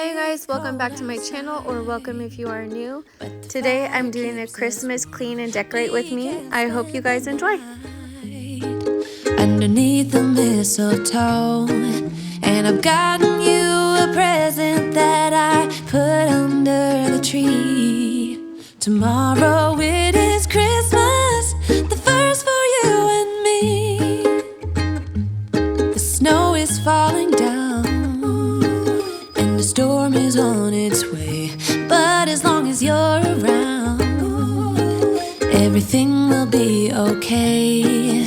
Hey guys, welcome back to my channel, or welcome if you are new. Today I'm doing a Christmas clean and decorate with me. I hope you guys enjoy. Underneath the mistletoe, and I've gotten you a present that I put under the tree. Tomorrow it is Christmas, the first for you and me. The snow is falling down and the storm is on its way, but as long as you're around, everything will be okay.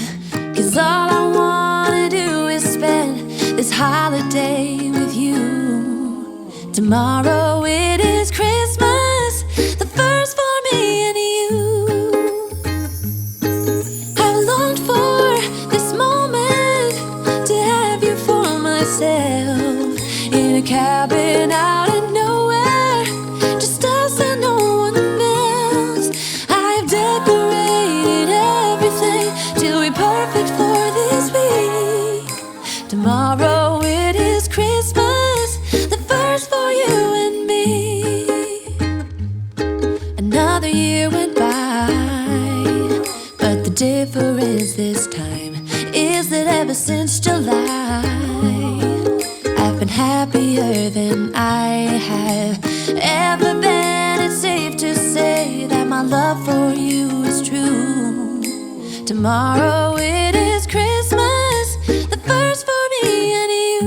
'Cause all I wanna do is spend this holiday with you. Tomorrow it is Christmas, the first for me and you. I've longed for this moment to have you for myself, in a cabin out in nowhere, just us and no one else. I've decorated everything to be perfect for this week. Tomorrow it is Christmas, the first for you and me. Another year went by, but the difference this time is that ever since July, I've been happier than I have ever been. It's safe to say that my love for you is true. Tomorrow it is Christmas, the first for me and you.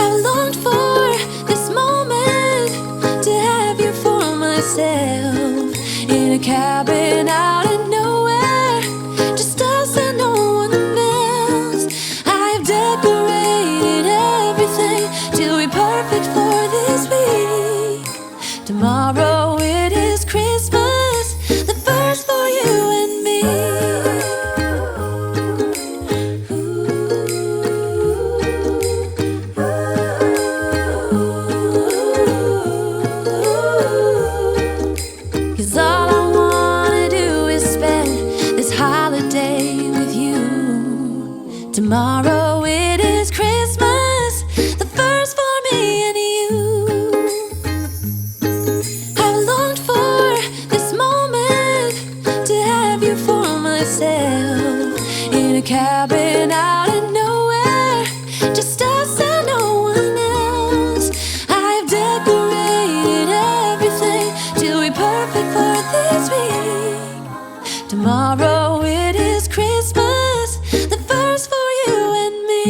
I've longed for this moment to have you for myself, in a cabin out in nowhere, just us and no one else. I've decorated everything to be perfect for this week. Tomorrow it is Christmas, the first for you and me. 'Cause all I wanna do is spend this holiday with you. Tomorrow it is Christmas, the first for me and you. I've longed for this moment to have you for myself, in a cabin out in nowhere, just us and no one else. I've decorated everything to be perfect for this week. Tomorrow it is Christmas, the first for you and me.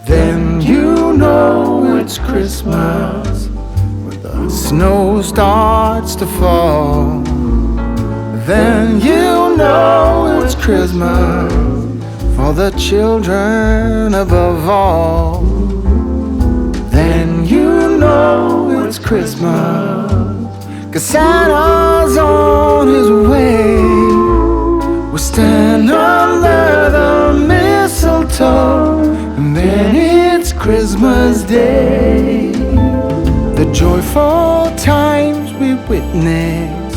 Then you know it's Christmas when the snow starts to fall. Then you know it's Christmas for the children above all. Then you know it's Christmas 'cause Santa's on his way. We stand under the mistletoe, and then it's Christmas Day. The joyful times we witness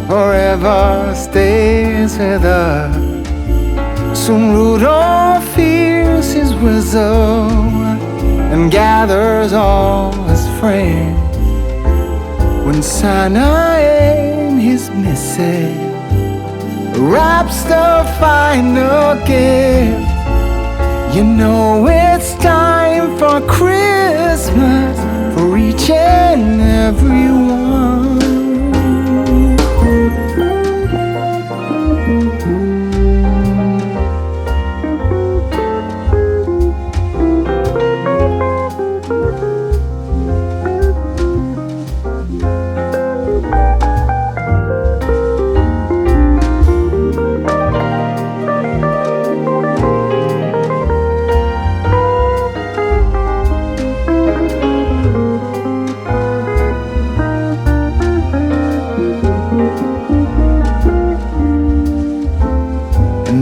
forever stays with us. Soon Rudolph hears his whistle and gathers all his friends. When Santa and his missus wraps the final gift, you know it's time for Christmas for each and every one.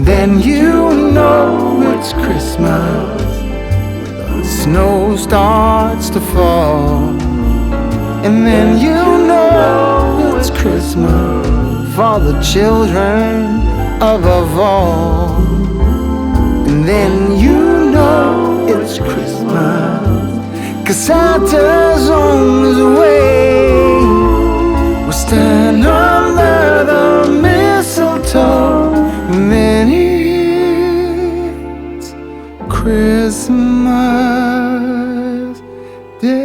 Then you know it's Christmas when the snow starts to fall. And then you know for the children above all. And then you know it's Christmas, 'cause Santa's on his way. We'll stand under the mistletoe, and then it's Christmas Day.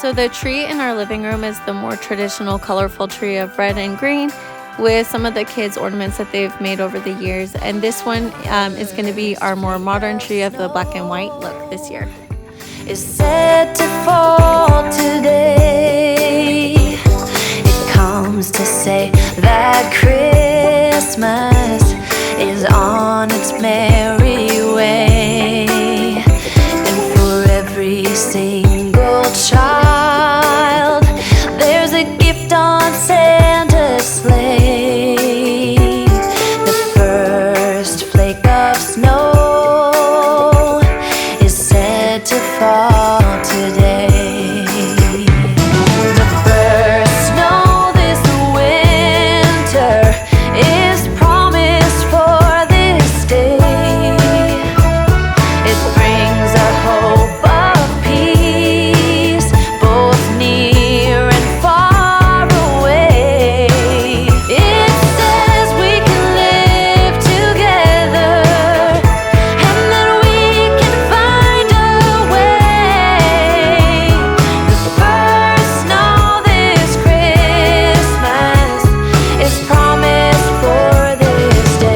So the tree in our living room is the more traditional, colorful tree of red and green with some of the kids' ornaments that they've made over the years. And this one is going to be our more modern tree of the black and white look this year. Is set to fall today. It comes to say that Christmas is on its merry way. And for every single child, there's a gift on Santa's sleigh. The first flake of snow is said to fall today. The first snow this winter is promised for this day. It brings a hope of peace, both near and far away. It says we can live together, and that we can find a way. The first snow this Christmas is promised for this day.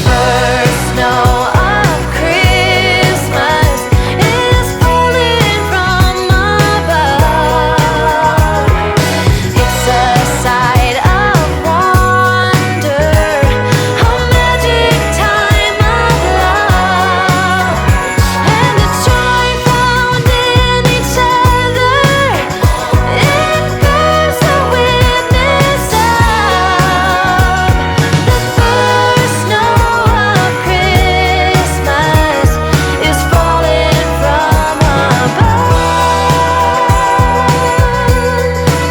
First snow of Christmas is falling from above. It's a sight of wonder, a magic time of love, and the joy found in each other. It bears a witness of the first snow of Christmas is falling from above.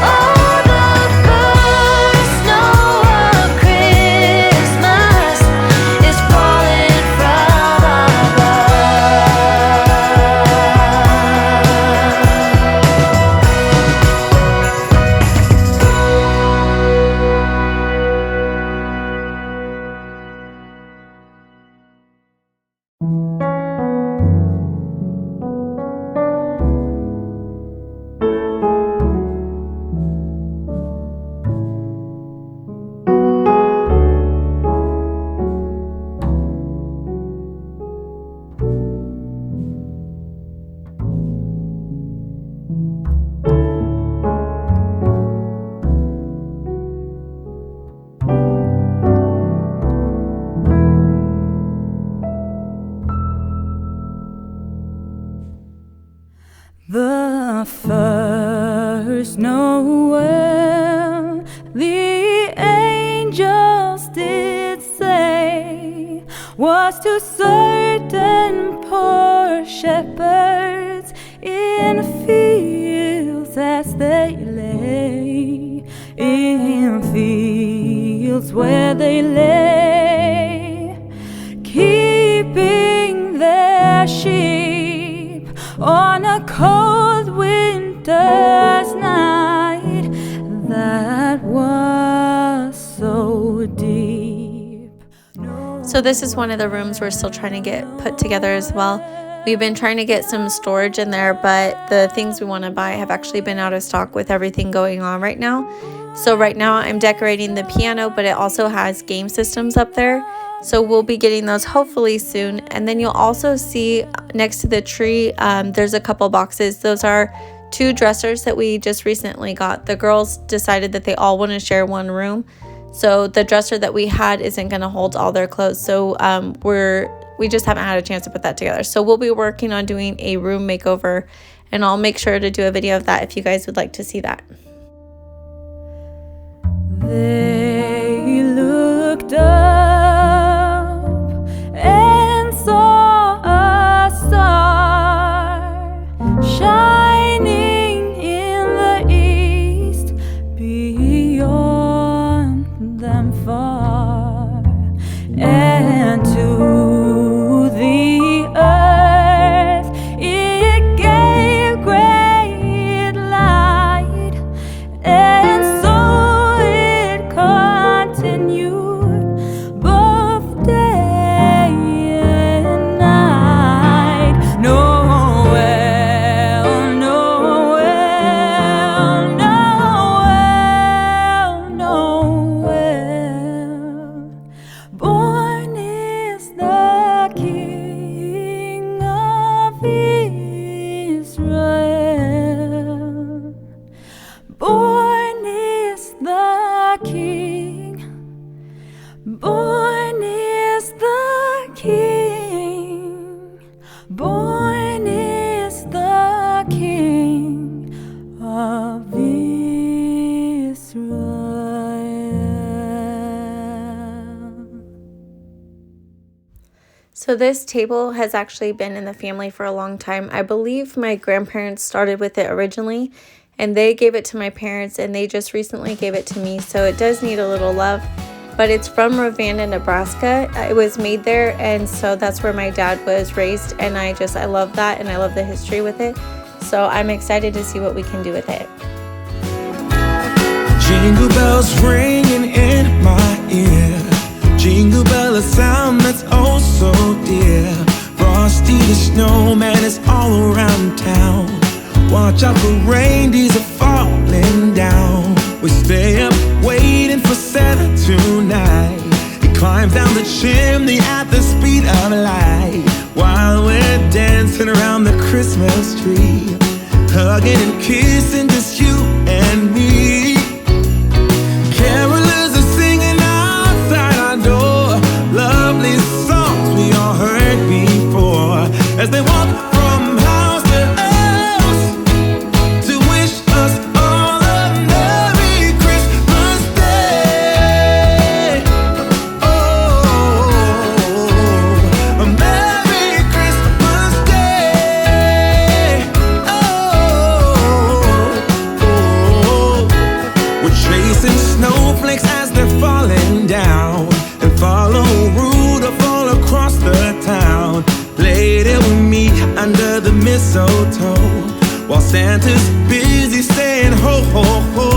Oh, the first snow of Christmas is falling from The first Noel, the angels did say, was to certain poor shepherds in fields kids as they lay in fields where they lay, keeping their sheep on a cold winter's night that was so deep. So this is one of the rooms we're still trying to get put together as well. We've been trying to get some storage in there, but the things we want to buy have actually been out of stock with everything going on right now. So right now I'm decorating the piano, but it also has game systems up there. So we'll be getting those hopefully soon. And then you'll also see next to the tree, there's a couple boxes. Those are 2 dressers that we just recently got. The girls decided that they all want to share one room. So the dresser that we had isn't going to hold all their clothes. So we just haven't had a chance to put that together. So we'll be working on doing a room makeover, and I'll make sure to do a video of that if you guys would like to see that. They looked up and saw a star shining in the east, beyond them far, and to the earth it gave great light, and so it continued both day and night. Noel, Noel, Noel, Noel. Born is the King of Israel. Born is the King. Born is the King. Born is the King of Israel. So this table has actually been in the family for a long time. I believe my grandparents started with it originally, and they gave it to my parents, and they just recently gave it to me. So it does need a little love, but it's from Ravenna, Nebraska. It was made there, and so that's where my dad was raised, and I love that, and I love the history with it. So I'm excited to see what we can do with it. Jingle bells ringing in my ear. Jingle bell, a sound that's oh so dear. Frosty the snowman is all around town. Watch out for reindeers are falling down. We stay up waiting for Santa tonight. He climbs down the chimney at the speed of light, while we're dancing around the Christmas tree, hugging and kissing just you and me. Carolers are singing outside our door, lovely songs we all heard before, as they walk from house to house to wish us all a Merry Christmas Day. Oh, a Merry Christmas Day. Oh, we're chasing snowflakes as they're falling down, and follow Rudolph all across the town. Later we meet under the mistletoe, while Santa's busy saying ho ho ho.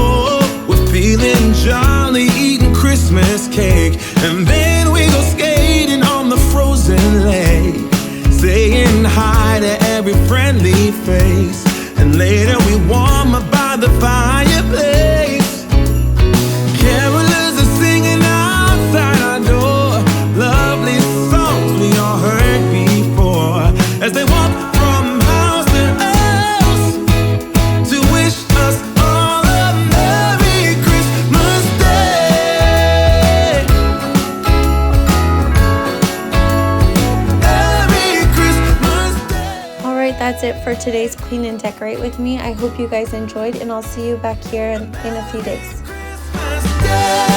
We're feeling jolly, eating Christmas cake, and then we go skating on the frozen lake, saying hi to every friendly face, and later we warm up by the fireplace. Carolers are singing outside our door, lovely songs we all heard before, as they walk from house to house to wish us all a Merry Christmas Day. Merry Christmas Day. All right, that's it for today's Clean and Decorate with me. I hope you guys enjoyed, and I'll see you back here in a few days. Christmas Day.